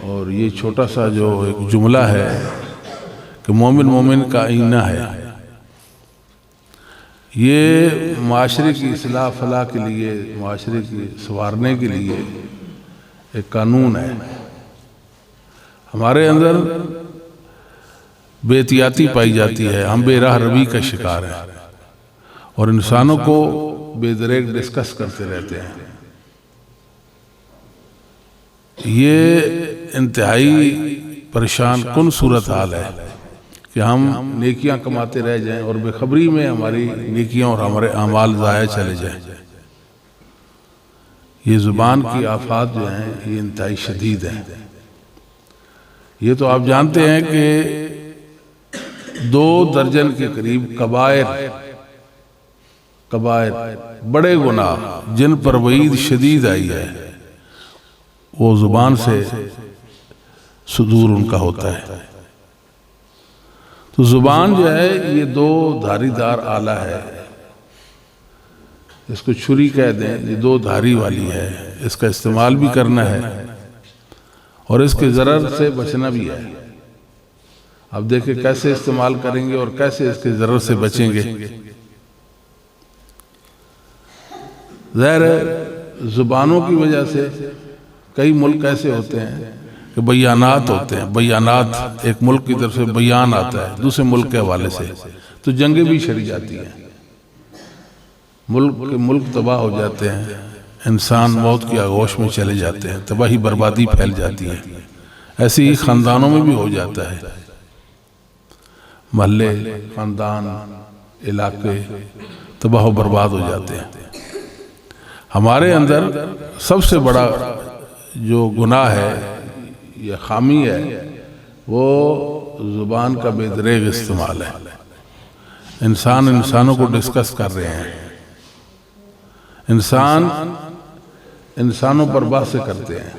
اور یہ چھوٹا سا جو ایک جملہ ہے کہ مومن مومن کا آئینہ ہے، یہ معاشرے کی اصلاح فلاح کے لیے، معاشرے کی سنوارنے کے لیے ایک قانون ہے۔ ہمارے اندر بے احتیاطی پائی جاتی ہے، ہم بے راہ روی کا شکار ہیں اور انسانوں کو بے دریغ ڈسکس کرتے رہتے ہیں۔ یہ انتہائی پریشان کن صورتحال ہے کہ ہم نیکیاں کماتے رہ جائیں اور بے خبری میں ہماری نیکیاں اور ہمارے اعمال ضائع چلے جائیں۔ یہ زبان کی آفات جو ہیں یہ انتہائی شدید ہیں۔ یہ تو آپ جانتے ہیں کہ 2 درجن کے قریب کبائر بڑے گناہ جن پر وعید شدید آئی ہے وہ زبان سے صدور ان کا ہوتا ہے۔ تو زبان جو ہے یہ 2 دھاری دار آلہ ہے، اس کو چھری کہہ دیں، یہ 2 دھاری والی ہے، اس کا استعمال بھی کرنا ہے اور اس کے ضرر سے بچنا بھی ہے۔ اب دیکھیں کیسے استعمال کریں گے اور کیسے اس کے ضرر سے بچیں گے۔ ظاہر ہے زبانوں کی وجہ سے کئی ملک ایسے ہوتے ہیں کہ بیانات ہوتے ہیں، بیانات ایک ملک کی طرف سے بیان آتا ہے دوسرے ملک کے حوالے سے، تو جنگیں بھی چھڑ جاتی ہیں، ملک تباہ ہو جاتے ہیں، انسان موت کی آغوش میں چلے جاتے ہیں، تباہی بربادی پھیل جاتی ہے۔ ایسے ہی خاندانوں میں بھی ہو جاتا ہے، محلے، خاندان، علاقے تباہ و برباد ہو جاتے ہیں۔ ہمارے اندر سب سے بڑا جو گناہ ہے یا خامی ہے وہ زبان کا بے دریغ استعمال ہے۔ انسانوں کو ڈسکس کر رہے ہیں، انسانوں پر بحث کرتے ہیں۔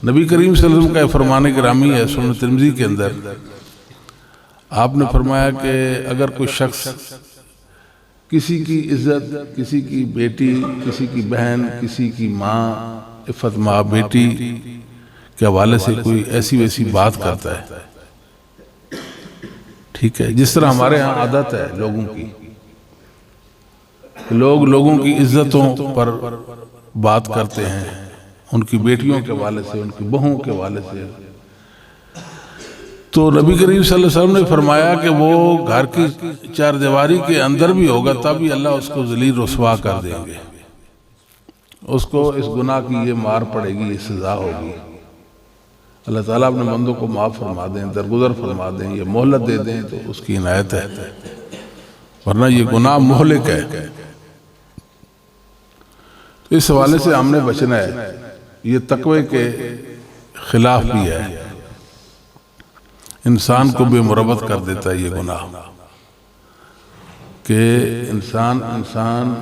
نبی کریم صلی اللہ علیہ وسلم کا فرمان گرامی ہے سنن ترمذی کے اندر، آپ نے فرمایا کہ اگر کوئی شخص کسی کی عزت، کسی کی بیٹی، کسی کی بہن، کسی کی ماں، عفت ماں بیٹی کے حوالے سے کوئی ایسی ویسی بات کرتا ہے، ٹھیک ہے، جس طرح ہمارے ہاں عادت ہے لوگوں کی، لوگوں کی عزتوں پر بات کرتے ہیں، ان کی بیٹیوں کے حوالے سے، ان کی بہوؤں کے حوالے سے، تو نبی کریم صلی اللہ علیہ وسلم نے فرمایا کہ وہ گھر کی 4 دیواری کے اندر بھی ہوگا تب بھی اللہ اس کو ذلیل رسوا کر دیں گے، اس کو اس گناہ کی یہ مار پڑے گی، یہ سزا ہوگی۔ اللہ تعالیٰ اپنے بندوں کو معاف فرما دیں، درگزر فرما دیں، یہ مہلت دے دیں تو اس کی عنایت ہے، ورنہ یہ گناہ مہلک ہے۔ تو اس حوالے سے ہم نے بچنا ہے، یہ تقوی کے خلاف بھی ہے، انسان کو بے مربت کر دیتا ہے یہ گناہ، کہ انسان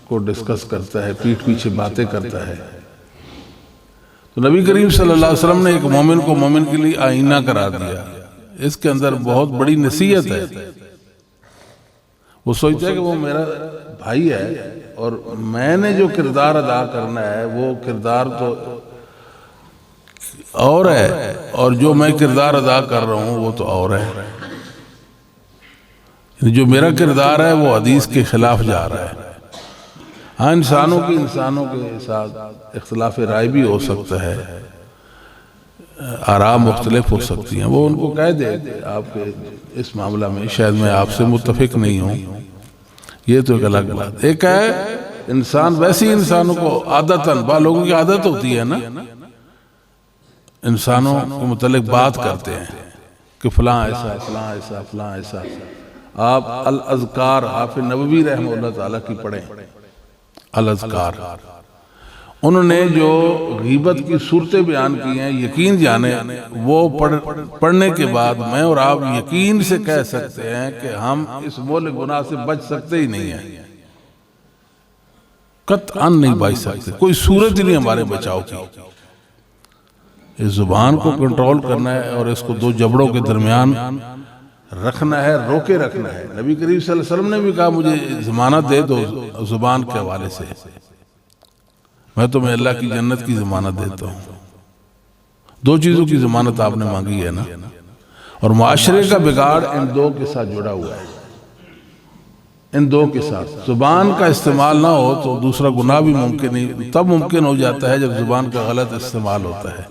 کو ڈسکس کرتا ہے، پیٹھ پیچھے باتیں کرتا ہے۔ تو نبی کریم صلی اللہ علیہ وسلم نے ایک مومن کو مومن کے لیے آئینہ قرار دیا، اس کے اندر بہت بڑی نصیحت ہے۔ وہ سوچتا ہے کہ وہ میرا بھائی ہے اور میں نے جو کردار ادا کرنا ہے وہ کردار تو اور ہے، اور جو میں کردار ادا کر رہا ہوں وہ تو اور ہے، جو میرا کردار ہے وہ حدیث کے خلاف جا رہا ہے۔ ہاں انسانوں کے ساتھ اختلاف رائے بھی ہو سکتا ہے، آراء مختلف ہو سکتی ہیں، وہ ان کو کہہ دے آپ کے اس معاملہ میں شاید میں آپ سے متفق نہیں ہوں، یہ تو ایک الگ بات۔ ایک ہے انسان ویسی انسانوں کو عادتاً لوگوں کی عادت ہوتی ہے نا، انسانوں کے متعلق بات کرتے ہیں کہ فلاں ایسا، فلاں ایسا، فلاں ایسا۔ آپ الاذکار حافظ نووی رحمہ اللہ تعالیٰ کی پڑھیں، الاذکار، انہوں نے جو غیبت کی صورتیں بیان کی ہیں، یقین جانے وہ پڑھنے کے بعد میں اور آپ یقین سے کہہ سکتے ہیں کہ ہم اس مول گناہ سے بچ سکتے ہی نہیں ہیں، قطعاً نہیں بچ سکتے، کوئی صورت ہی نہیں ہمارے بچاؤ کی۔ اس زبان کو کنٹرول کرنا ہے اور اس کو 2 جبڑوں کے درمیان رکھنا ہے، روکے رکھنا ہے۔ نبی کریم صلی اللہ علیہ وسلم نے بھی کہا مجھے ضمانت دے دو زبان کے حوالے سے، میں تمہیں اللہ کی جنت کی ضمانت دیتا ہوں۔ دو چیزوں کی ضمانت آپ نے مانگی ہے نا، اور معاشرے کا بگاڑ ان دو کے ساتھ جڑا ہوا ہے، ان دو کے ساتھ۔ زبان کا استعمال نہ ہو تو دوسرا گناہ بھی ممکن نہیں، تب ممکن ہو جاتا ہے جب زبان کا غلط استعمال ہوتا ہے۔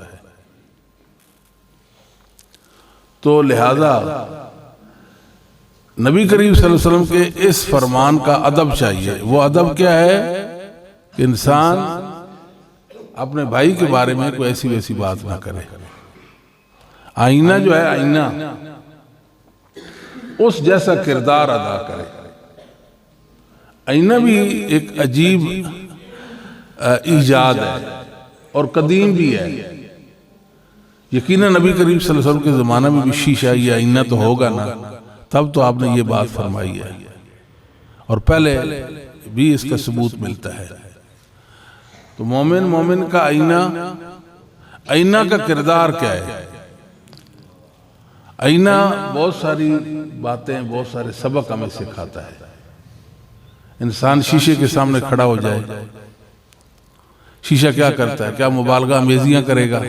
تو لہذا نبی کریم صلی اللہ علیہ وسلم کے اس فرمان کا ادب چاہیے۔ وہ ادب کیا ہے کہ انسان اپنے بھائی کے بارے میں کوئی ایسی ویسی بات نہ کرے۔ آئینہ جو ہے، آئینہ اس جیسا کردار ادا کرے۔ آئینہ بھی ایک عجیب ایجاد ہے اور قدیم بھی ہے۔ یقیناً نبی کریم صلی اللہ علیہ وسلم کے زمانہ میں بھی شیشہ یا آئینہ تو ہوگا نا، تب تو آپ نے یہ بات فرمائی ہے، اور پہلے بھی اس کا ثبوت ملتا ہے۔ تو مومن کا آئینہ کا کردار کیا ہے؟ آئینہ بہت ساری باتیں، بہت سارے سبق ہمیں سکھاتا ہے۔ انسان شیشے کے سامنے کھڑا ہو جائے، شیشہ کیا کرتا ہے؟ کیا مبالغہ امیزیاں کرے گا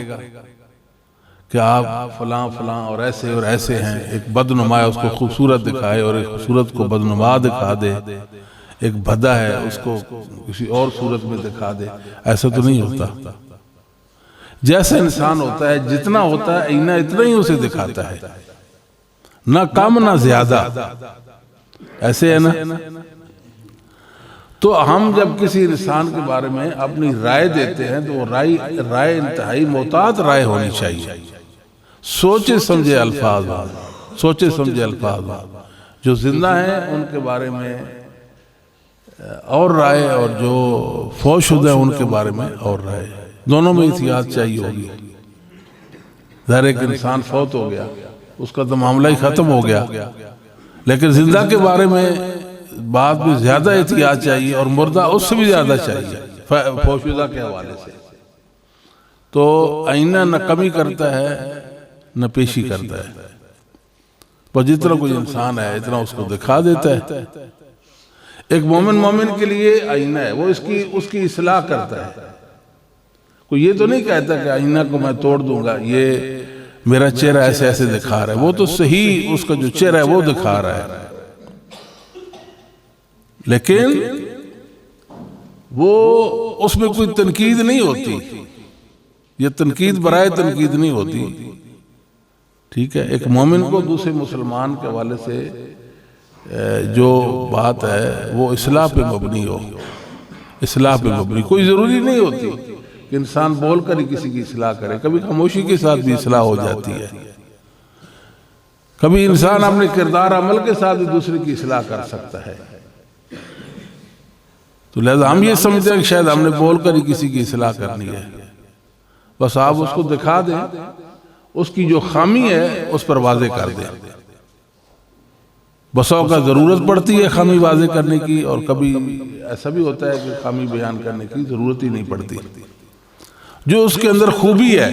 کہ آپ فلاں فلاں اور ایسے ہیں؟ ایک بدنما ہے، اس کو خوبصورت دکھائے، اور ایک خوبصورت کو بدنما دکھا دے۔ ایک بھدا ہے، اس کو کسی اور صورت میں دکھا دے۔ ایسا تو نہیں ہوتا۔ جیسا انسان ہوتا ہے، جتنا ہوتا ہے آئینہ اتنا ہی اسے دکھاتا ہے، نہ کم نہ زیادہ۔ ایسے ہے نا؟ تو ہم جب کسی انسان کے بارے میں اپنی رائے دیتے ہیں تو وہ رائے انتہائی محتاط رائے ہونی چاہیے، سوچے سمجھے الفاظ، سوچے سمجھے الفاظ۔ جو زندہ ہیں ان کے بارے میں اور رائے، اور جو فوت شدہ ہیں ان کے بارے میں اور رائے، دونوں میں احتیاط چاہیے ہوگی۔ ظاہر ایک انسان فوت ہو گیا، اس کا تو معاملہ ہی ختم ہو گیا، لیکن زندہ کے بارے میں بات بھی زیادہ احتیاط چاہیے، اور مردہ اس سے بھی زیادہ چاہیے فوت شدہ کے حوالے سے۔ تو آئینہ نہ کمی کرتا ہے نہ پیشی کرتا ہے، پر جتنا کوئی انسان ہے اتنا اس کو دکھا دیتا ہے۔ ایک مومن کے لیے آئینہ ہے، وہ اس کی اصلاح کرتا ہے۔ کوئی یہ تو نہیں کہتا کہ آئینہ کو میں توڑ دوں گا، یہ میرا چہرہ ایسے دکھا رہا ہے۔ وہ تو صحیح اس کا جو چہرہ ہے وہ دکھا رہا ہے، لیکن وہ اس میں کوئی تنقید نہیں ہوتی۔ یہ تنقید برائے تنقید نہیں ہوتی، ٹھیک ہے؟ ایک مومن کو دوسرے مسلمان کے حوالے سے جو بات ہے وہ اصلاح پہ مبنی ہو، اصلاح پہ مبنی۔ کوئی ضروری نہیں ہوتی کہ انسان بول کر ہی کسی کی اصلاح کرے، کبھی خاموشی کے ساتھ بھی اصلاح ہو جاتی ہے۔ کبھی انسان اپنے کردار عمل کے ساتھ بھی دوسرے کی اصلاح کر سکتا ہے۔ تو لہذا ہم یہ سمجھتے ہیں کہ شاید ہم نے بول کر ہی کسی کی اصلاح کرنی ہے، بس آپ اس کو دکھا دیں، اس کی جو خامی ہے اس پر واضح کر دیں۔ بسوں کا ضرورت پڑتی ہے خامی واضح کرنے کی، اور کبھی ایسا بھی ہوتا ہے کہ خامی بیان کرنے کی ضرورت ہی نہیں پڑتی۔ جو اس کے اندر خوبی ہے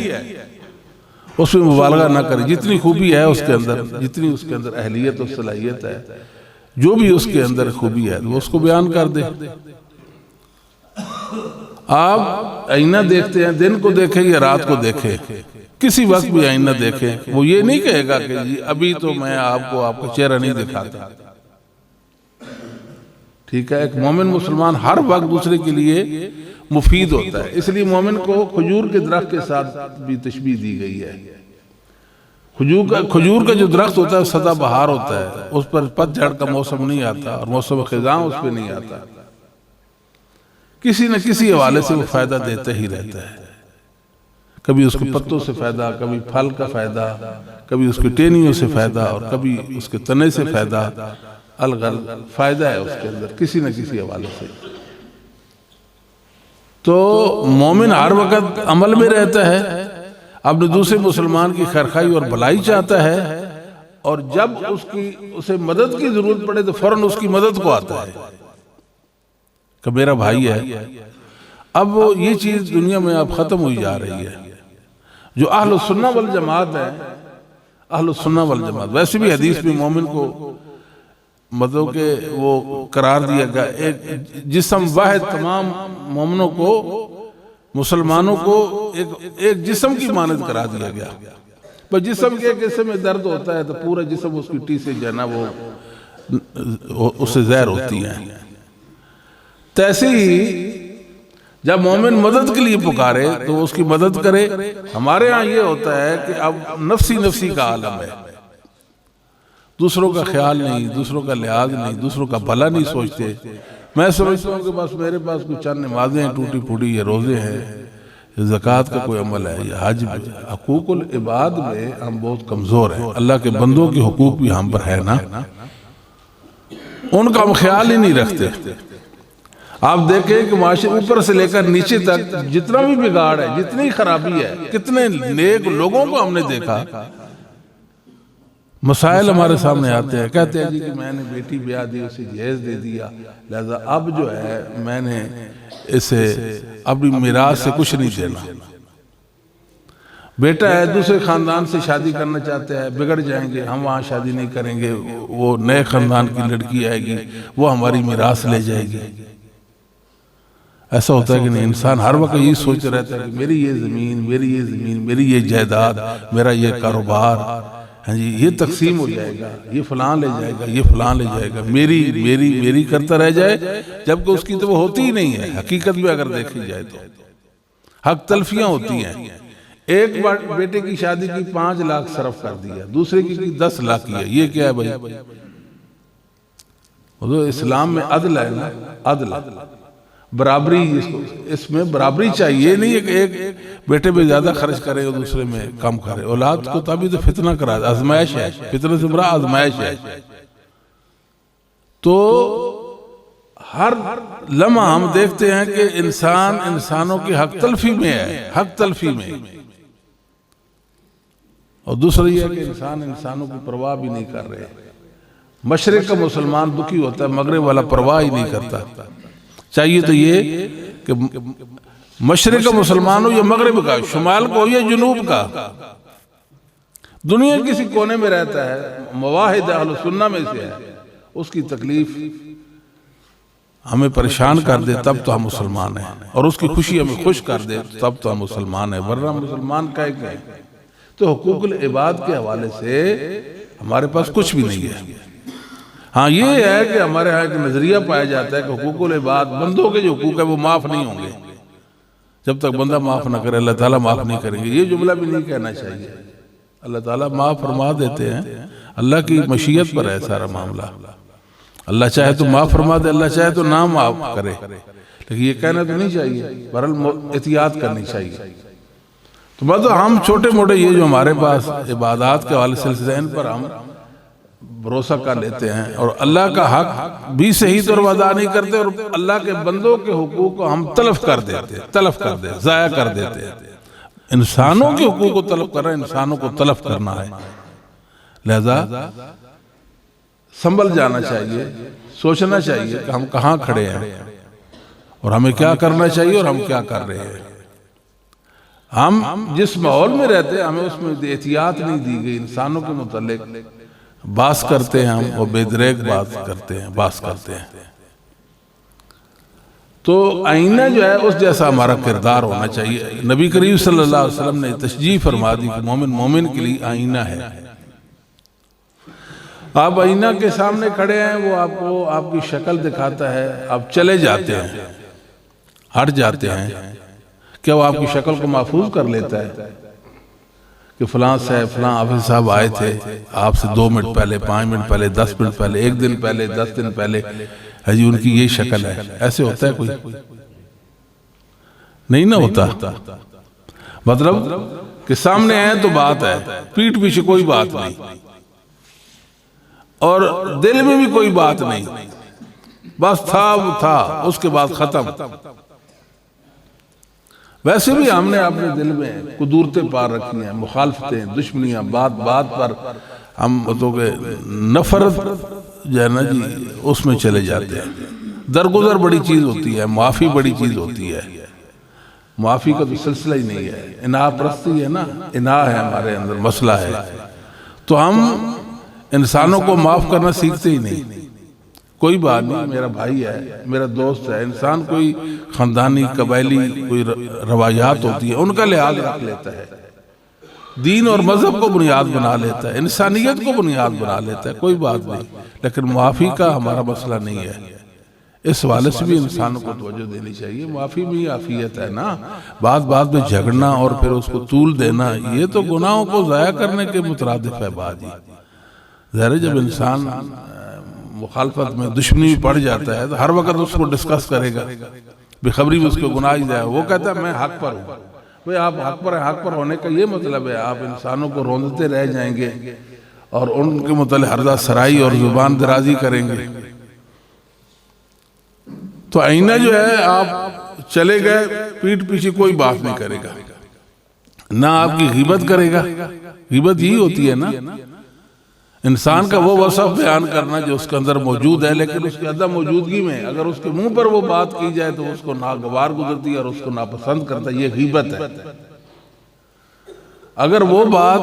اس میں مبالغہ نہ کرے، جتنی خوبی ہے اس کے اندر، جتنی اس کے اندر اہلیت اور صلاحیت ہے، جو بھی اس کے اندر خوبی ہے وہ اس کو بیان کر دے۔ آپ آئینہ دیکھتے ہیں، دن کو دیکھیں یا رات کو دیکھیں، کسی وقت بھی آئینہ دیکھیں، وہ یہ نہیں کہے گا کہ ابھی تو میں آپ کا چہرہ نہیں دکھاتا، ٹھیک ہے؟ ایک مومن مسلمان ہر وقت دوسرے کے لیے مفید ہوتا ہے۔ اس لیے مومن کو کھجور کے درخت کے ساتھ بھی تشبیہ دی گئی ہے۔ کھجور کا جو درخت ہوتا ہے سدا بہار ہوتا ہے، اس پر پت جھڑ کا موسم نہیں آتا، اور موسم خزاں اس پہ نہیں آتا، کسی نہ کسی حوالے سے وہ فائدہ دیتا ہی رہتا ہے۔ کبھی اس کے پتوں سے فائدہ، کبھی پھل کا فائدہ، کبھی اس کے ٹہنیوں سے فائدہ، اور کبھی اس کے تنے سے فائدہ۔ الغرض فائدہ ہے اس کے اندر کسی نہ کسی حوالے سے۔ تو مومن ہر وقت عمل میں رہتا ہے، اپنے دوسرے مسلمان کی خیرخواہی اور بھلائی چاہتا ہے، اور جب اسے مدد کی ضرورت پڑے تو فوراً اس کی مدد کو آتا ہے کہ میرا بھائی ہے۔ اب یہ چیز دنیا میں اب ختم ہوئی جا رہی ہے۔ جو اہل السنہ والجماعت ہے، اہل السنہ والجماعت، ویسے بھی حدیث میں مومن کو مطلب کہ وہ قرار دیا گیا ایک جسم واحد تمام مومنوں کو مسلمانوں کو ایک جسم کی مانند قرار دیا گیا. پر جسم کے ایک حصے میں درد ہوتا ہے تو پورا جسم اس کی ٹی سے جو ہے نا وہ اس سے زہر ہوتی ہے. تیسے ہی جب مومن مدد کے لیے پکارے تو اس کی مدد کرے. ہمارے ہاں یہ ہوتا ہے کہ اب نفسی کا عالم ہے، دوسروں کا خیال نہیں، دوسروں کا لحاظ نہیں، دوسروں کا بھلا نہیں سوچتے. میں سمجھتا ہوں کہ بس میرے پاس کچھ چند نمازیں ہیں ٹوٹی پھوٹی، یہ روزے ہیں، یہ زکوٰۃ کا کوئی عمل ہے، یہ حج. حقوق العباد میں ہم بہت کمزور ہیں. اللہ کے بندوں کے حقوق بھی ہم پر ہے نا، ان کا ہم خیال ہی نہیں رکھتے. آپ دیکھیں کہ معاشرے اوپر سے لے کر نیچے تک جتنا بھی بگاڑ ہے، جتنی خرابی ہے، کتنے نیک لوگوں کو ہم نے دیکھا. مسائل ہمارے سامنے آتے ہیں، کہتے ہیں جی کہ میں نے بیٹی بیاہ دی، اسے جہیز دے دیا، لہذا اب جو ہے میں نے اسے اپنی میراث سے کچھ نہیں دینا. بیٹا ہے دوسرے خاندان سے شادی کرنا چاہتا ہے، بگڑ جائیں گے، ہم وہاں شادی نہیں کریں گے، وہ نئے خاندان کی لڑکی آئے گی، وہ ہماری میراث لے جائے گی. ایسا ہوتا ہے کہ نہیں؟ انسان ہر وقت یہ سوچ رہتا ہے کہ میری یہ زمین، میری یہ زمین، میری یہ جائیداد، میرا یہ کاروبار، ہاں جی یہ تقسیم ہو جائے گا، یہ فلاں لے جائے گا، یہ فلاں لے جائے گا، میری میری میری کرتا رہ جائے، جبکہ اس کی تو وہ ہوتی ہی نہیں ہے. حقیقت میں اگر دیکھی جائے تو حق تلفیاں ہوتی ہیں. ایک بار بیٹے کی شادی کی 5 لاکھ صرف کر دیا، دوسرے کی 10 لاکھ کیا. یہ کیا ہے بھائی؟ اسلام میں عدل ہے نا، عدل برابری. اس میں برابری چاہیے، نہیں ہے کہ ایک بیٹے پہ زیادہ خرچ کرے اور دوسرے میں کم کرے. اولاد کو تبھی تو فتنہ کرا، آزمائش ہے. فتنہ سے برا آزمائش ہے. تو ہر لمحہ ہم دیکھتے ہیں کہ انسان انسانوں کی حق تلفی میں ہے، حق تلفی میں. اور دوسرا یہ ہے کہ انسان انسانوں کی پرواہ بھی نہیں کر رہے. مشرق کا مسلمان دکھی ہوتا ہے، مغرب والا پرواہ ہی نہیں کرتا. چاہیے تو یہ کہ مشرق کا مسلمان ہو یا مغرب کا، شمال کو ہو یا جنوب کا، دنیا کسی کونے میں رہتا ہے، مواحد اہل سنہ میں سے ہے، اس کی تکلیف ہمیں پریشان کر دے تب تو ہم مسلمان ہیں، اور اس کی خوشی ہمیں خوش کر دے تب تو ہم مسلمان ہیں. ورنہ مسلمان کہے کہ تو حقوق العباد کے حوالے سے ہمارے پاس کچھ بھی نہیں ہے. ہاں یہ ہے کہ ہمارے ہاں ایک نظریہ پایا جاتا ہے کہ حقوق العباد، بندوں کے جو حقوق ہے وہ معاف نہیں ہوں گے. جب تک بندہ معاف نہ کرے اللہ تعالیٰ معاف نہیں کریں گے. یہ جملہ بھی نہیں کہنا چاہیے. اللہ تعالیٰ معاف فرما دیتے ہیں، اللہ کی مشیت پر ہے سارا معاملہ. اللہ چاہے تو معاف فرما دے، اللہ چاہے تو نہ معاف کرے. لیکن یہ کہنا تو نہیں چاہیے، بہرحال احتیاط کرنی چاہیے. تو بس ہم چھوٹے موٹے یہ جو ہمارے پاس عبادات کے حوالے سے ان پر ہم بھروسہ کر لیتے ہیں، اور اللہ کا حق بھی صحیح طور پر ادا نہیں کرتے، اور اللہ کے بندوں کے حقوق کو ہم تلف کر دیتے، ضائع کر دیتے. انسانوں کے حقوق کو تلف کر رہے ہیں، انسانوں کو تلف کرنا ہے. لہذا سنبھل جانا چاہیے، سوچنا چاہیے کہ ہم کہاں کھڑے ہیں اور ہمیں کیا کرنا چاہیے اور ہم کیا کر رہے ہیں. ہم جس ماحول میں رہتے ہیں ہمیں اس میں احتیاط نہیں دی گئی. انسانوں کے متعلق باس کرتے ہیں ہم، اور بے دریغ باس کرتے ہیں. تو آئینہ جو ہے اس جیسا ہمارا کردار ہونا چاہیے. نبی کریم صلی اللہ علیہ وسلم نے تشجیح فرما دی کہ مومن کے لیے آئینہ ہے. آپ آئینہ کے سامنے کھڑے ہیں، وہ آپ کو آپ کی شکل دکھاتا ہے، آپ چلے جاتے ہیں، ہٹ جاتے ہیں. کیا وہ آپ کی شکل کو محفوظ کر لیتا ہے کہ فلاں صاحب فلاں حافظ صاحب آئے تھے آپ سے 2 منٹ پہلے، 5 منٹ پہلے، 10 منٹ پہلے، 1 دن پہلے، 10 دن پہلے، جی ان کی یہ شکل ہے؟ ایسے ہوتا ہے کوئی؟ نہیں نہ ہوتا. مطلب کہ سامنے آئے تو بات ہے، پیٹھ پیچھے کوئی بات نہیں، اور دل میں بھی کوئی بات نہیں. بس تھا وہ تھا، اس کے بعد ختم. ویسے بھی ہم نے اپنے دل میں قدورتیں پار رکھی ہیں، مخالفتیں، دشمنیاں، بات پر ہم نفرت جو ہے نا جی اس میں چلے جاتے ہیں. درگزر بڑی چیز ہوتی ہے، معافی بڑی چیز ہوتی ہے. معافی کا تو سلسلہ ہی نہیں ہے. اناح پرستی ہے نا، اناح ہے ہمارے اندر، مسئلہ ہے. تو ہم انسانوں کو معاف کرنا سیکھتے ہی نہیں. کوئی بات نہیں، میرا بھائی ہے، میرا دوست ہے. انسان کوئی خاندانی قبائلی کوئی روایات ہوتی ہے ان کا لحاظ رکھ لیتا ہے، دین اور مذہب کو بنیاد بنا لیتا ہے، انسانیت کو بنیاد بنا لیتا ہے، کوئی بات نہیں. لیکن معافی کا ہمارا مسئلہ نہیں ہے. اس حوالے سے بھی انسانوں کو توجہ دینی چاہیے. معافی بھی عافیت ہے نا. بات میں جھگڑنا اور پھر اس کو طول دینا، یہ تو گناہوں کو ضائع کرنے کے مترادف ہے بات. ظاہر جب انسان مخالفت میں دشمنی میں پڑ جاتا ہے تو ہر وقت اس کو ڈسکس کرے گا، بے خبری میں اس کو گناہ جائے. وہ کہتا ہے میں حق پر ہوں. بھئی آپ حق پر ہیں، حق پر ہونے کا یہ مطلب ہے آپ انسانوں کو روندتے رہ جائیں گے اور ان کے متعلق ہردہ سرائی اور زبان درازی کریں گے. تو آئینہ جو ہے آپ چلے گئے، پیٹ پیچھے کوئی بات نہیں کرے گا، نہ آپ کی غیبت کرے گا. غیبت یہی ہوتی ہے نا، انسان کا وہ وصف بیان کرنا جو اس کے اندر موجود ہے، لیکن اس کی عدم موجودگی میں اگر اس کے منہ پر وہ بات کی جائے تو اس کو ناگوار گزرتی ہے اور اس کو ناپسند کرتا ہے. یہ غیبت ہے. اگر وہ بات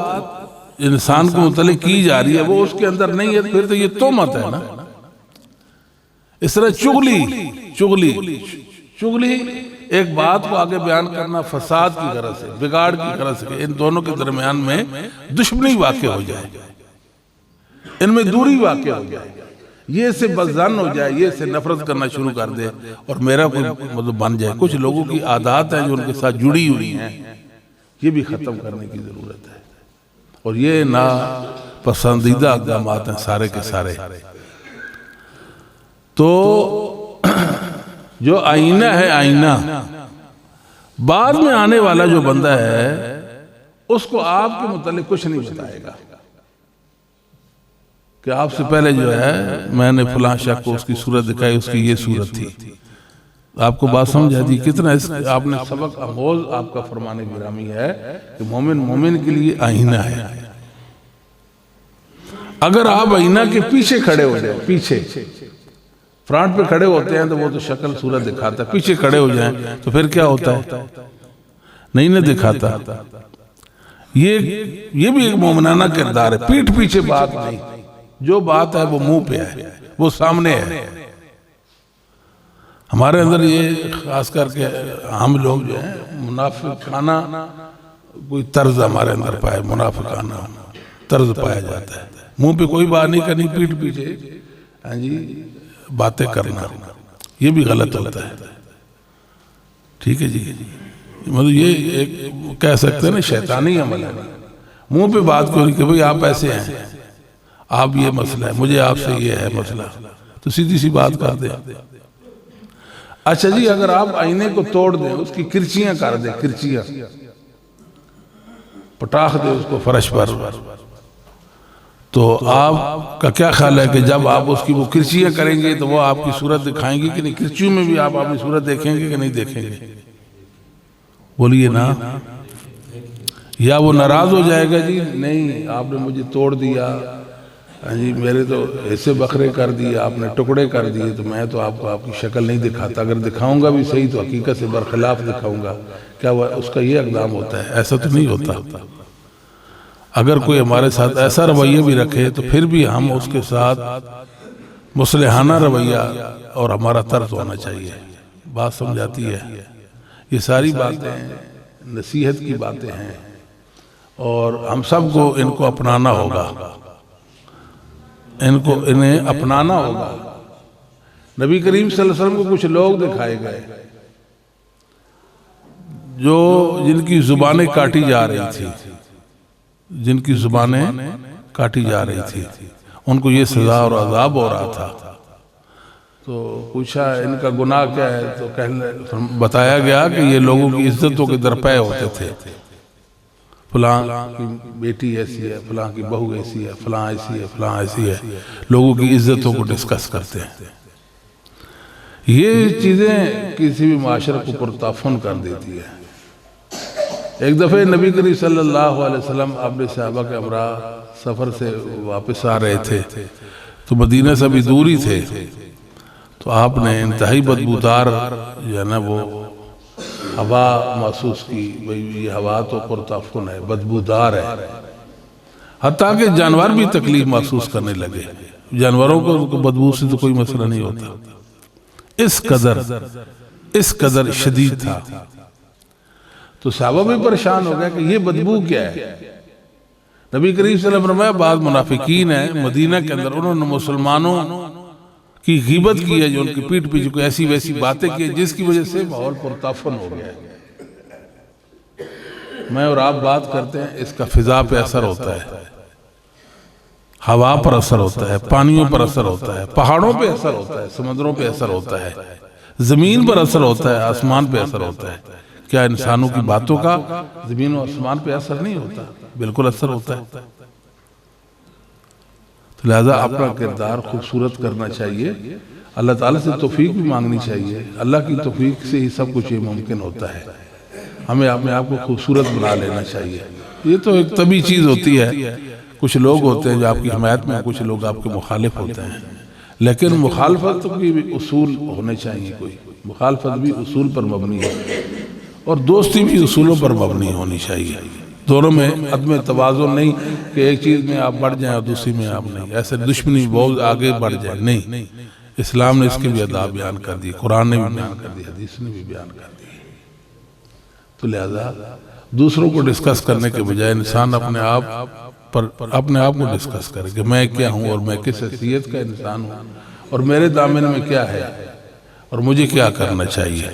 انسان کو متعلق کی جا رہی ہے وہ اس کے اندر نہیں ہے پھر تو یہ تہمت ہے نا. اس طرح چغلی ایک بات کو آگے بیان کرنا فساد کی غرض سے، بگاڑ کی غرض سے، ان دونوں کے درمیان میں دشمنی واقع ہو جائے، ان میں دوری واقع ہو جائے، یہ سے بدظن ہو جائے، یہ سے نفرت کرنا شروع کر دے اور میرا کوئی مطلب بن جائے. کچھ لوگوں کی عادات ہیں جو ان کے ساتھ جڑی ہوئی ہیں، یہ بھی ختم کرنے کی ضرورت ہے. اور یہ ناپسندیدہ اقدامات ہیں سارے کے سارے. تو جو آئینہ ہے، آئینہ بعد میں آنے والا جو بندہ ہے اس کو آپ کے متعلق کچھ نہیں بتائے گا کہ آپ سے پہلے جو ہے میں نے فلاں شخص کو اس کی صورت دکھائی، اس کی یہ صورت تھی. آپ کو بات سمجھ آتی کتنا آپ نے سبق آموز آپ کا فرمان گرامی ہے کہ مومن کے لیے آئینہ ہے. اگر آپ آئینہ کے پیچھے کھڑے ہو جائیں، پیچھے فرانٹ پہ کھڑے ہوتے ہیں تو وہ تو شکل صورت دکھاتا ہے، پیچھے کھڑے ہو جائیں تو پھر کیا ہوتا ہے؟ نہیں نہ دکھاتا. یہ بھی ایک مومنانہ کردار ہے. پیٹھ پیچھے بات نہیں، جو بات ہے وہ منہ پہ ہے، وہ سامنے ہے. ہمارے اندر یہ خاص کر کے ہم لوگ جو ہیں منافقانہ کوئی طرز ہمارے اندر پائے، منافقانہ طرز پایا جاتا ہے. منہ پہ کوئی بات نہیں کرنی، پیٹھ پیچھے ہاں جی باتیں کرنا، یہ بھی غلط ہوتا ہے. ٹھیک ہے جی، مطلب یہ ایک کہہ سکتے ہیں نا شیطانی عمل ہے. منہ پہ بات کو نہیں کہ بھئی آپ ایسے ہیں، آپ یہ مسئلہ ہے، مجھے آپ سے یہ ہے مسئلہ، تو سیدھی سی بات کر دیں. اچھا جی، اگر آپ آئینے کو توڑ دیں، اس کی کرچیاں کر دیں، کرچیاں پٹاخ دیں اس کو فرش پر، تو آپ کا کیا خیال ہے کہ جب آپ اس کی وہ کرچیاں کریں گے تو وہ آپ کی صورت دکھائیں گی کہ نہیں؟ کرچیوں میں بھی آپ اپنی صورت دیکھیں گے کہ نہیں دیکھیں گے؟ بولیے نا. یا وہ ناراض ہو جائے گا، جی نہیں آپ نے مجھے توڑ دیا، جی میرے تو ایسے بکھرے کر دیے، آپ نے ٹکڑے کر دیے، تو میں تو آپ کو آپ کی شکل نہیں دکھاتا، اگر دکھاؤں گا بھی صحیح تو حقیقت سے برخلاف دکھاؤں گا. کیا اس کا یہ اقدام ہوتا ہے؟ ایسا تو نہیں ہوتا. اگر کوئی ہمارے ساتھ ایسا رویہ بھی رکھے تو پھر بھی ہم اس کے ساتھ مصلحانہ رویہ اور ہمارا طرز ہونا چاہیے. بات سمجھاتی ہے. یہ ساری باتیں نصیحت کی باتیں ہیں اور ہم سب کو ان کو اپنانا ہوگا، انہیں اپنانا ہوگا. نبی کریم صلی اللہ علیہ وسلم کو کچھ لوگ دکھائے گئے جن کی زبانیں کاٹی جا رہی تھی، جن کی زبانیں کاٹی جا رہی تھی، ان کو یہ سزا اور عذاب ہو رہا تھا. تو پوچھا ان کا گناہ کیا ہے؟ تو بتایا گیا کہ یہ لوگوں کی عزتوں کے درپے ہوتے تھے. فلاں کی بیٹی ایسی ہے، فلاں کی بہو ایسی ہے، فلاں ایسی ہے، فلاں ایسی ہے. لوگوں کی عزتوں کو ڈسکس کرتے ہیں. یہ چیزیں کسی بھی معاشرے کو پرتعفن کر دیتی ہے. ایک دفعہ نبی کریم صلی اللہ علیہ وسلم اپنے صحابہ کے ہمراہ سفر سے واپس آ رہے تھے تو مدینہ سے بھی دوری تھے، تو آپ نے انتہائی بدبودار جو ہے نا وہ ہوا محسوس کی. یہ ہوا تو پرتعفن ہے، بدبودار ہے، حتیٰ کہ جانور بھی تکلیف محسوس کرنے لگے. جانوروں کو بدبو سے تو کوئی مسئلہ نہیں ہوتا، اس قدر شدید تھا۔ تو صحابہ بھی پریشان ہو گیا کہ یہ بدبو کیا ہے۔ نبی کریم صلی اللہ علیہ وسلم فرمایا بعض منافقین ہیں مدینہ کے اندر، انہوں نے مسلمانوں کی غیبت کی ہے، جو ان کی پیٹھ پیچھے کوئی ایسی ویسی باتیں کی جس کی وجہ سے ماحول پرتعفن ہو گیا ہے۔ میں اور آپ بات کرتے ہیں، اس کا فضا پہ اثر ہوتا ہے، ہوا پر اثر ہوتا ہے، پانیوں پر اثر ہوتا ہے، پہاڑوں پہ اثر ہوتا ہے، سمندروں پہ اثر ہوتا ہے، زمین پر اثر ہوتا ہے، آسمان پہ اثر ہوتا ہے۔ کیا انسانوں کی باتوں کا زمین و آسمان پہ اثر نہیں ہوتا؟ بالکل اثر ہوتا ہے۔ لہذا اپنا کردار خوبصورت کرنا چاہیے، اللہ تعالیٰ سے توفیق بھی مانگنی چاہیے، اللہ کی توفیق سے ہی سب کچھ یہ ممکن ہوتا ہے۔ ہمیں اپنے آپ کو خوبصورت بنا لینا چاہیے۔ یہ تو ایک طبعی چیز ہوتی ہے، کچھ لوگ ہوتے ہیں جو آپ کی حمایت میں ہیں، کچھ لوگ آپ کے مخالف ہوتے ہیں، لیکن مخالفت کی بھی اصول ہونے چاہیے، کوئی مخالفت بھی اصول پر مبنی ہے، اور دوستی بھی اصولوں پر مبنی ہونی چاہیے۔ دونوں میں عدم توازن نہیں کہ ایک چیز میں آپ بڑھ جائیں اور دوسری میں آپ نہیں، ایسے دشمنی بہت آگے بڑھ جائیں، نہیں۔ اسلام نے اس کے بھی آداب بیان کر دی، قرآن نے بھی بیان کر دی، حدیث نے بھی بیان کر دی۔ تو لہذا دوسروں کو ڈسکس کرنے کے بجائے انسان اپنے آپ کو ڈسکس کرے کہ میں کیا ہوں اور میں کس حیثیت کا انسان ہوں اور میرے دامن میں کیا ہے اور مجھے کیا کرنا چاہیے۔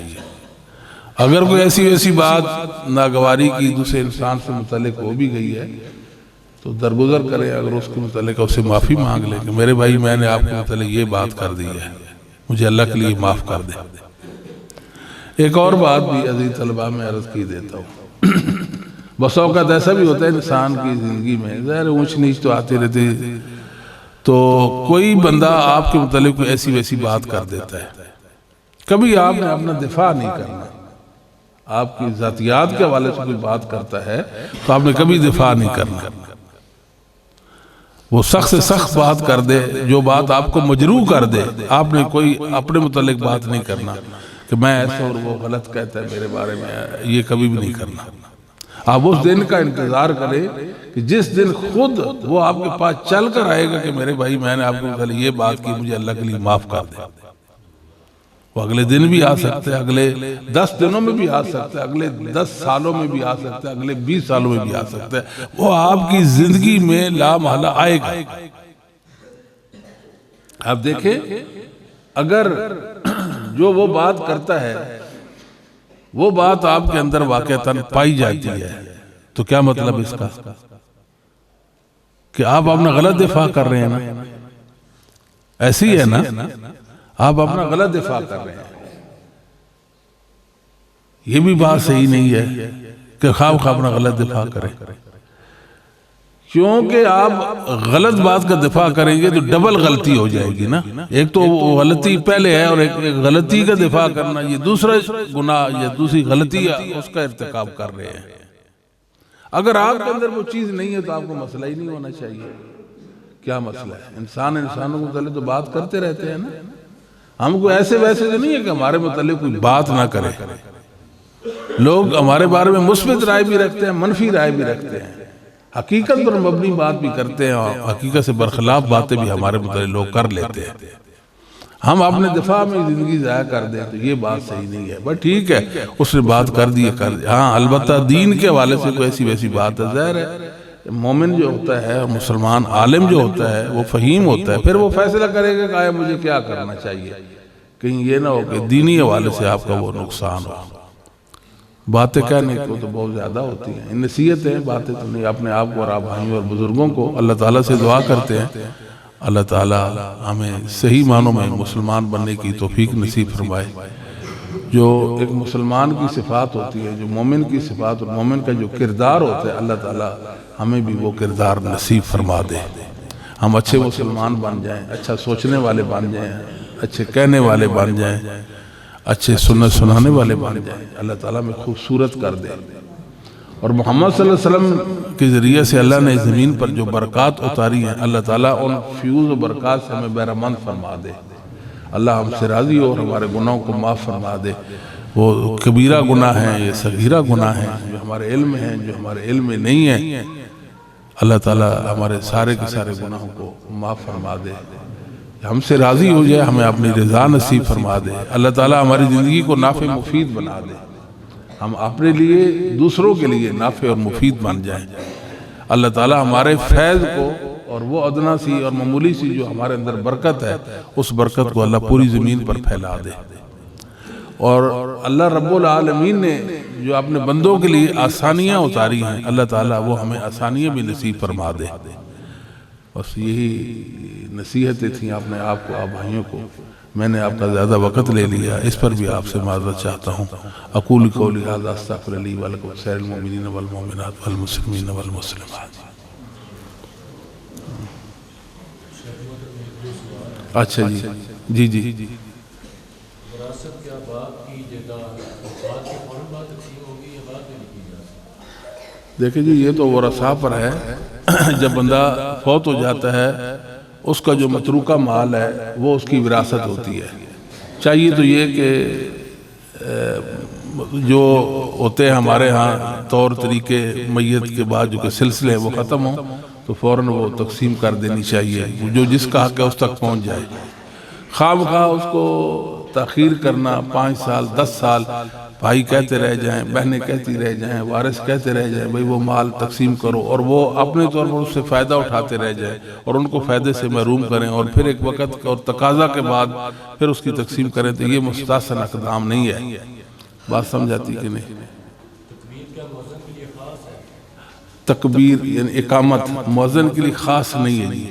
اگر کوئی ایسی ویسی بات ناگواری کی دوسرے انسان سے متعلق ہو بھی گئی ہے تو درگزر کرے، اگر اس کے متعلق اس سے معافی مانگ لے کہ میرے بھائی میں نے آپ کے متعلق یہ بات کر دی ہے، مجھے اللہ کے لیے معاف کر دے۔ ایک اور بات بھی عزیز طلبہ میں عرض کی دیتا ہوں، بس اوقات ایسا بھی ہوتا ہے انسان کی زندگی میں، ظاہر اونچ نیچ تو آتے رہتے، تو کوئی بندہ آپ کے متعلق کوئی ایسی ویسی بات کر دیتا ہے، کبھی آپ نے اپنا دفاع نہیں کرنا۔ آپ کی ذاتیات کے حوالے سے کوئی بات کرتا ہے تو آپ نے کبھی دفاع نہیں کرنا۔ وہ سخت سے سخت بات کر دے، جو بات آپ کو مجروح کر دے، آپ نے کوئی اپنے متعلق بات نہیں کرنا کہ میں ایسا اور وہ غلط کہتا ہے میرے بارے میں، یہ کبھی بھی نہیں کرنا۔ آپ اس دن کا انتظار کریں کہ جس دن خود وہ آپ کے پاس چل کر آئے گا کہ میرے بھائی میں نے آپ کو متعلق یہ بات کی، مجھے اللہ کے لیے معاف کر دے۔ وہ اگلے دن بھی آ سکتے ہیں، اگلے 10 دنوں میں بھی آ سکتے ہیں، اگلے 10 سالوں میں بھی آ سکتے ہیں، اگلے 20 سالوں میں بھی آ سکتے ہیں، وہ آپ کی زندگی میں لا محالہ آئے گا۔ آپ دیکھیں، اگر جو وہ بات کرتا ہے وہ بات آپ کے اندر واقعتاً پائی جاتی ہے تو کیا مطلب اس کا کہ آپ اپنا غلط دفاع کر رہے ہیں نا، ایسی ہے نا، آپ اپنا غلط دفاع کر رہے ہیں۔ یہ بھی بات صحیح نہیں ہے کہ خواہ اپنا غلط دفاع کریں، کیونکہ آپ غلط بات کا دفاع کریں گے تو ڈبل غلطی ہو جائے گی نا۔ ایک تو غلطی پہلے ہے اور ایک غلطی کا دفاع کرنا، یہ دوسرا گناہ یا دوسری غلطی اس کا ارتکاب کر رہے ہیں۔ اگر آپ کے اندر وہ چیز نہیں ہے تو آپ کو مسئلہ ہی نہیں ہونا چاہیے۔ کیا مسئلہ ہے؟ انسانوں کو متعلق تو بات کرتے رہتے ہیں نا، ہم کو ایسے ویسے تو نہیں ہے کہ ہمارے متعلق کوئی بات نہ کرے۔ لوگ ہمارے بارے میں مثبت رائے بھی رکھتے ہیں، منفی رائے بھی رکھتے ہیں، حقیقت پر مبنی بات بھی کرتے ہیں، اور حقیقت سے برخلاف باتیں بھی ہمارے متعلق لوگ کر لیتے ہیں۔ ہم اپنے دفاع میں زندگی ضائع کر دیں تو یہ بات صحیح نہیں ہے۔ بس ٹھیک ہے، اس نے بات کر دی، ہاں البتہ دین کے حوالے سے کوئی ایسی ویسی بات ہے، ظاہر ہے مومن جو ہوتا ہے، مسلمان عالم جو ہوتا ہے، وہ فہیم ہوتا ہے، پھر وہ فیصلہ کرے گا کہ مجھے کیا کرنا چاہیے، کہیں یہ نہ ہو کہ دینی حوالے سے آپ کا وہ نقصان ہو۔ باتیں کہنے کو تو بہت زیادہ ہوتی ہیں، نصیحتیں باتیں تو نہیں۔ اپنے آپ کو اور آپ بھائیوں اور بزرگوں کو اللہ تعالیٰ سے دعا کرتے ہیں، اللہ تعالیٰ ہمیں صحیح معنوں میں مسلمان بننے کی توفیق نصیب فرمائے۔ جو ایک مسلمان کی صفات ہوتی ہے، جو مومن کی صفات اور مومن کا جو کردار ہوتا ہے، اللہ تعالیٰ ہمیں بھی وہ کردار نصیب فرما دے۔ ہم اچھے مسلمان بن جائیں، اچھا سوچنے والے بن جائیں، اچھے کہنے والے بن جائیں، اچھے سنت سنانے والے بن جائیں، اللہ تعالیٰ میں خوبصورت کر دے۔ اور محمد صلی اللہ علیہ وسلم کے ذریعے سے اللہ نے زمین پر جو برکات اتاری ہیں، اللہ تعالیٰ ان فیوز و برکات سے ہمیں بہرمند فرما دے۔ اللہ ہم سے راضی ہو اور ہمارے گناہوں کو معاف فرما دے۔ وہ کبیرہ گناہ ہیں، یہ صغیرہ گناہ ہیں جو ہمارے علم ہیں، جو ہمارے علم میں نہیں ہیں، اللہ تعالیٰ ہمارے سارے کے سارے گناہوں کو معاف فرما دے، ہم سے راضی ہو جائے، ہمیں اپنی رضا نصیب فرما دے، اللہ تعالیٰ ہماری زندگی کو نافع مفید بنا دے، ہم اپنے لیے دوسروں کے لیے نافع اور مفید بن جائیں، اللہ تعالیٰ ہمارے فیض کو اور وہ ادنا سی اور معمولی سی جو ہمارے اندر برکت ہے اس برکت کو اللہ پوری زمین پر پھیلا دے، اور اللہ رب العالمین نے جو اپنے بندوں کے لیے آسانیاں اتاری ہیں اللہ تعالیٰ وہ ہمیں آسانیاں بھی نصیب فرما دے۔ بس یہی نصیحتیں تھیں اپنے آپ کو، آپ بھائیوں کو، میں نے آپ کا زیادہ وقت لے لیا، اس پر بھی آپ سے معذرت چاہتا ہوں۔ اقول قولی ھذا استغفر لی ولکم سائر المؤمنین والمؤمنات والمسلمین والمسلمات۔ اچھا جی جی جی وراثت کیا باپ کی جگہ بعد کے فوراً بعد تقسیم ہوگی یا بعد میں لکھی جا سکتی؟ دیکھیں جی یہ تو ورثاء پر ہے، جب بندہ فوت ہو جاتا ہے اس کا جو متروکہ مال ہے وہ اس کی وراثت ہوتی ہے۔ چاہیے تو یہ کہ جو ہوتے ہیں ہمارے ہاں طور طریقے میت کے بعد جو کہ سلسلے وہ ختم ہوں تو فوراً وہ تقسیم کر دینی چاہیے، جو جس کا حق ہے اس تک پہنچ جائے۔ خواہ بخواہ اس کو تاخیر کرنا 5 سال 10 سال بھائی کہتے رہ جائیں، بہنیں کہتی رہ جائیں، وارث کہتے رہ جائیں بھئی وہ مال تقسیم کرو، اور وہ اپنے طور پر اس سے فائدہ اٹھاتے رہ جائیں اور ان کو فائدے سے محروم کریں، اور پھر ایک وقت اور تقاضا کے بعد پھر اس کی تقسیم کریں، تو یہ مستحسن اقدام نہیں ہے۔ بات سمجھاتی کہ نہیں؟ تکبیر کیا مؤذن کے لیے خاص ہے؟ تکبیر یعنی اقامت مؤذن کے لیے خاص نہیں ہے جی،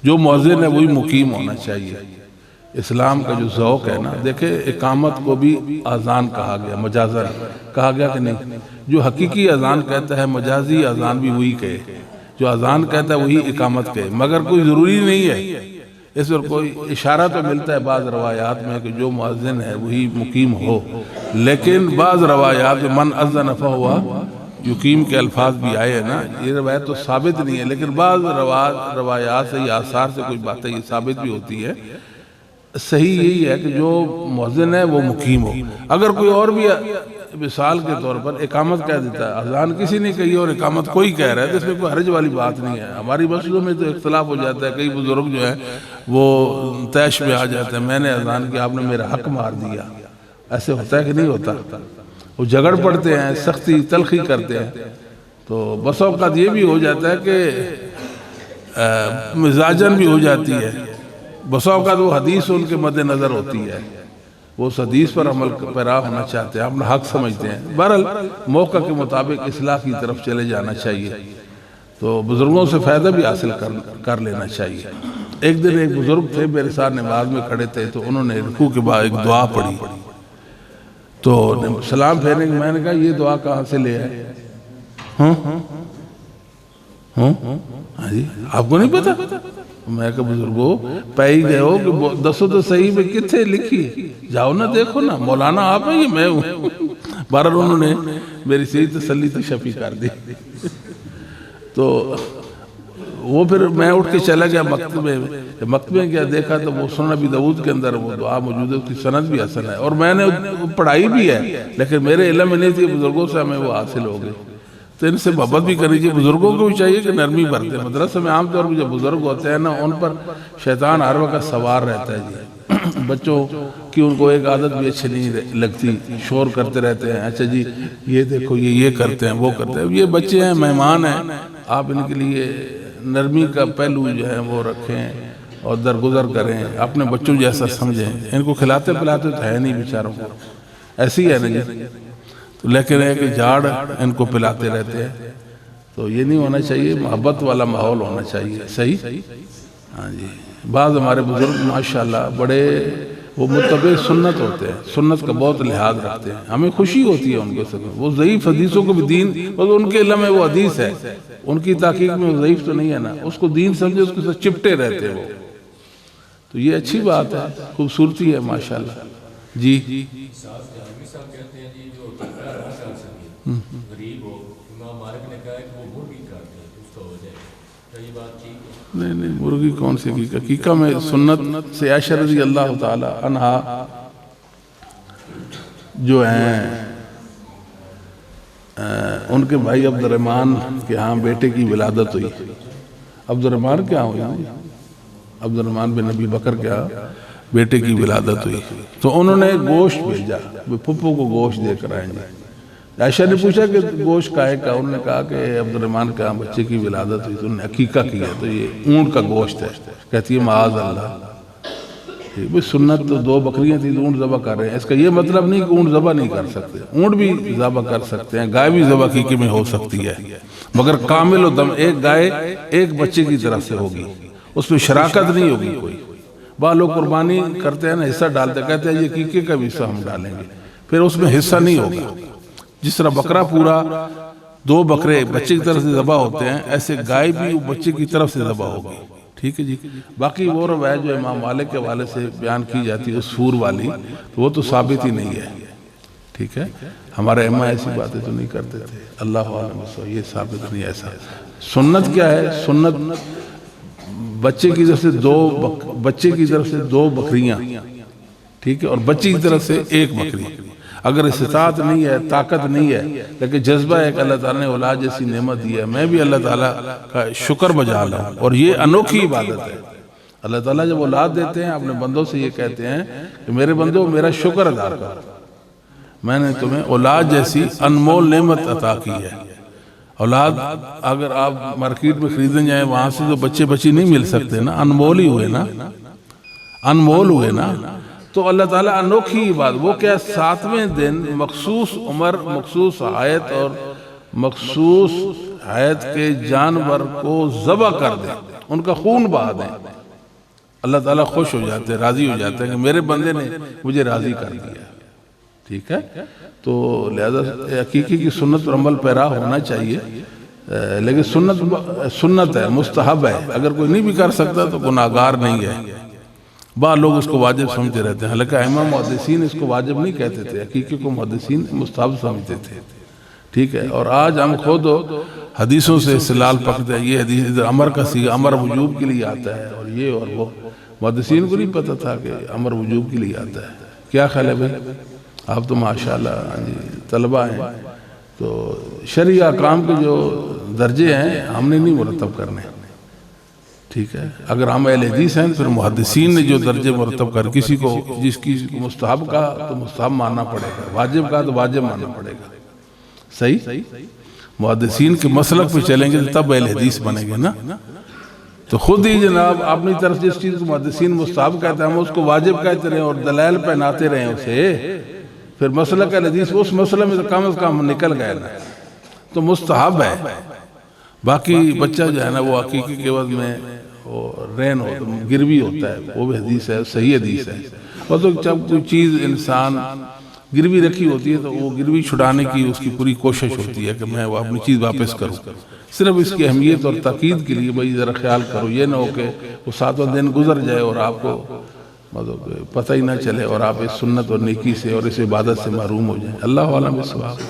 جو مؤذن ہے وہی مقیم ہونا چاہیے۔ اسلام کا جو ذوق ہے نا، دیکھیں اقامت کو بھی اذان کہا گیا، مجازن کہا گیا کہ نہیں؟ جو حقیقی اذان کہتا ہے مجازی اذان بھی وہی کہے، جو اذان کہتا ہے وہی اقامت کہے، مگر کوئی ضروری نہیں ہے، اس پر کوئی اشارہ تو ملتا ہے بعض روایات میں کہ جو مؤذن ہے وہی مقیم ہو، لیکن بعض روایات میں من اذن فہو یقیم کے الفاظ بھی آئے ہیں نا، یہ روایت تو ثابت نہیں ہے، لیکن بعض روایات سے یا آثار سے کوئی باتیں یہ ثابت بھی ہوتی ہے۔ صحیح یہی ہے کہ جو مؤذن ہے وہ مقیم ہو۔ اگر کوئی اور بھی مثال کے طور پر اقامت کہہ دیتا ہے، اذان کسی نے کہی اور اقامت کوئی کہہ رہا ہے، تو اس میں کوئی حرج والی بات نہیں ہے۔ ہماری مسجدوں میں تو اختلاف ہو جاتا ہے، کئی بزرگ جو ہیں وہ طیش میں آ جاتے ہیں، میں نے اذان کی، آپ نے میرا حق مار دیا، ایسے ہوتا ہے کہ نہیں ہوتا؟ وہ جھگڑ پڑتے ہیں، سختی تلخی کرتے ہیں، تو بس اوقات یہ بھی ہو جاتا ہے کہ مزاجن بھی ہو جاتی ہے، بس اوقات وہ حدیث ان کے مد نظر ہوتی ہے، وہ اس حدیث پر عمل پیرا ہونا چاہتے ہیں، اپنا حق سمجھتے ہیں، بہرحال موقع کے مطابق اصلاح کی طرف چلے جانا چاہیے، تو بزرگوں سے فائدہ بھی حاصل کر لینا چاہیے۔ ایک دن ایک بزرگ تھے میرے ساتھ نماز میں کھڑے تھے، تو انہوں نے رکوع کے بعد ایک دعا پڑھی، تو سلام پھیرنے کے میں نے کہا یہ دعا کہاں سے لے آئے؟ ہاں جی آپ کو نہیں پتا؟ میں کہا بزرگو پائی گئے ہو کہ دسو تو صحیح میں کتھے لکھی، جاؤ نہ دیکھو نا، مولانا آپ ہیں یہ میں ہوں۔ بہرحال انہوں نے میری صحیح تسلی تشفی کر دی، تو وہ پھر میں اٹھ کے چلا گیا مکتبے کیا دیکھا تو وہ سنن ابی داؤد کے اندر وہ دعا موجود ہے، اس کی سند بھی حسن ہے، اور میں نے پڑھائی بھی ہے، لیکن میرے علم میں نہیں تھی، بزرگوں سے ہمیں وہ حاصل ہو گئی، تو ان سے محبت بھی کرنی چاہیے۔ بزرگوں کو بھی چاہیے کہ نرمی برتے، مدرسے میں عام طور پر جو بزرگ ہوتے ہیں نا ان پر شیطان ہر وقت سوار رہتا ہے جی، بچوں کی ان کو ایک عادت بھی اچھی نہیں لگتی، شور کرتے رہتے ہیں، اچھا جی یہ دیکھو یہ کرتے ہیں وہ کرتے ہیں، یہ بچے ہیں مہمان ہیں، آپ ان کے لیے نرمی کا پہلو جو ہے وہ رکھیں اور درگزر کریں، اپنے بچوں جیسا سمجھیں، ان کو کھلاتے پلاتے تو ہے نہیں بیچاروں کو، ایسی ہے نا جی، لیکن ہے کہ جھاڑ ان کو پلاتے رہتے ہیں، تو یہ نہیں ہونا چاہیے، محبت والا ماحول ہونا چاہیے، صحیح؟ ہاں جی، بعض ہمارے بزرگ ماشاءاللہ بڑے وہ متبع سنت ہوتے ہیں، سنت کا بہت لحاظ رکھتے ہیں، ہمیں خوشی ہوتی ہے ان کے ساتھ، وہ ضعیف حدیثوں کو بھی دین، بس ان کے علم میں وہ حدیث ہے، ان کی تحقیق میں وہ ضعیف تو نہیں ہے نا، اس کو دین سمجھے، اس کے ساتھ چپٹے رہتے ہیں وہ، تو یہ اچھی بات ہے، خوبصورتی ہے ماشاءاللہ۔ جی غریب ہو، امام مالک نے کہا ہے کہ وہ مرغی کاٹے اس کا ہو جائے، کیا یہ بات ٹھیک ہے؟ نہیں مرغی کون سی حقیقہ میں سنت سے عائشہ رضی اللہ تعالی عنہا جو ہیں ان کے بھائی عبد الرحمن کے ہاں بیٹے کی ولادت ہوئی. عبد الرحمن کیا ہوئی؟ عبد الرحمن بن ابی بکر کے ہاں بیٹے کی ولادت ہوئی. تو انہوں نے گوشت بھیجا، پھپھو کو گوشت دے کر آئیں گے. عائشہ نے پوچھا کہ گوشت کائے کا؟ انہوں نے کہا کہ عبد الرحمن کے ہاں بچے کی ولادت ہوئی تو انہوں نے عقیقہ کیا، تو یہ اونٹ کا گوشت ہے. کہتی ہے معاذ اللہ. سنت تو 2 بکریاں تھیں تو اونٹ ذبح کر رہے ہیں. اس کا یہ مطلب نہیں کہ اونٹ ذبح نہیں کر سکتے، اونٹ بھی ذبح کر سکتے ہیں، گائے بھی ذبح عقیقے میں ہو سکتی ہے، مگر کامل و دم ایک گائے ایک بچے کی طرف سے ہوگی، اس میں شراکت نہیں ہوگی کوئی. بعض لوگ قربانی کرتے ہیں نا، حصہ ڈالتے ہیں، کہتے ہیں یہ عقیقے کا بھی حصہ ہم ڈالیں گے، پھر اس میں حصہ نہیں ہوگا. جس طرح بکرا پورا 2 بکرے بچے کی طرف سے ذبح ہوتے ہیں، ایسے گائے بھی بچے کی طرف سے ذبح ہوگی. ٹھیک ہے جی. باقی وہ روایت جو امام مالک کے حوالے سے بیان کی جاتی ہے اس سور والی، تو وہ تو ثابت ہی نہیں ہے. ٹھیک ہے، ہمارے ائمہ ایسی باتیں تو نہیں کرتے تھے. اللہ عالم، یہ ثابت نہیں ایسا. سنت کیا ہے؟ سنت بچے کی طرف سے 2 بکریاں، ٹھیک ہے، اور بچی کی طرف سے 1 بکری. اگر استطاعت نہیں ہے، طاقت نہیں ہے، لیکن جذبہ ہے کہ اللہ تعالیٰ نے اولاد جیسی نعمت دی ہے، میں بھی اللہ تعالیٰ کا شکر بجا لوں. اور یہ انوکھی عبادت ہے. اللہ تعالیٰ جب اولاد دیتے ہیں اپنے بندوں سے یہ کہتے ہیں کہ میرے بندوں میرا شکر ادا کرو، میں نے تمہیں اولاد جیسی انمول نعمت عطا کی ہے. اولاد اگر آپ مارکیٹ میں خریدنے جائیں وہاں سے تو بچے نہیں مل سکتے نا، انمول ہی ہوئے نا. تو اللہ تعالیٰ انوکھی بات، وہ کیا 7ویں دن مخصوص عمر، مخصوص حیت اور مخصوص حیت کے جانور کو ذبح کر دیں، ان کا خون بہا دیں. اللہ تعالیٰ خوش ہو جاتے ہیں، راضی ہو جاتے ہیں کہ میرے بندے نے مجھے راضی کر دیا. ٹھیک ہے، تو لہذا عقیقے کی سنت اور عمل پیرا ہونا چاہیے. لیکن سنت ہے، مستحب ہے. اگر کوئی نہیں بھی کر سکتا تو گناہگار نہیں ہے. بعض لوگ اس کو واجب سمجھتے رہتے ہیں، حالانکہ ائمہ محدثین اس کو واجب نہیں کہتے تھے، عقیقے کو محدثین مستحب سمجھتے تھے. ٹھیک ہے، اور آج ہم خود حدیثوں سے استدلال پکڑتے ہیں. یہ حدیث ادھر امر کا صیغہ امر وجوب کے لیے آتا ہے، اور یہ اور وہ. محدثین کو نہیں پتہ تھا کہ امر وجوب کے لیے آتا ہے. کیا خیال ہے بھائی؟ آپ تو ماشاءاللہ طلبہ ہیں، تو شرعی احکام کے جو درجے ہیں ہم نے نہیں مرتب کرنے. ٹھیک ہے، اگر ہم اہل حدیث ہیں پھر محدثین نے جو درجے مرتب کر، کسی کو مستحب کہا تو مستحب ماننا پڑے گا، واجب کہا تو واجب ماننا پڑے گا. صحیح، محدثین کے مسلک پہ چلیں گے تب اہل حدیث بنیں گے نا. تو خود ہی جناب اپنی طرف جس چیز کو محدثین مستحب کہتے ہیں ہم اس کو واجب کہتے رہے اور دلائل پہناتے رہے اسے، پھر مسلک اہل حدیث اس مسئلے میں تو کم از کم نکل گئے نا، تو مستحب ہے. باقی بچہ جو ہے نا وہ عقیقے کے وقت میں رین ہوتا ہے، گروی ہوتا ہے، وہ بھی حدیث ہے، صحیح حدیث ہے. اور تو جب کوئی چیز انسان گروی رکھی ہوتی ہے تو وہ گروی چھڑانے کی اس کی پوری کوشش ہوتی ہے کہ میں وہ اپنی چیز واپس کروں. صرف اس کی اہمیت اور تاکید کے لیے بھائی ذرا خیال کرو، یہ نہ ہو کہ وہ 7واں دن گزر جائے اور آپ کو مطلب پتہ ہی نہ چلے اور آپ اس سنت اور نیکی سے اور اس عبادت سے محروم ہو جائیں. اللہ عالم بالصواب.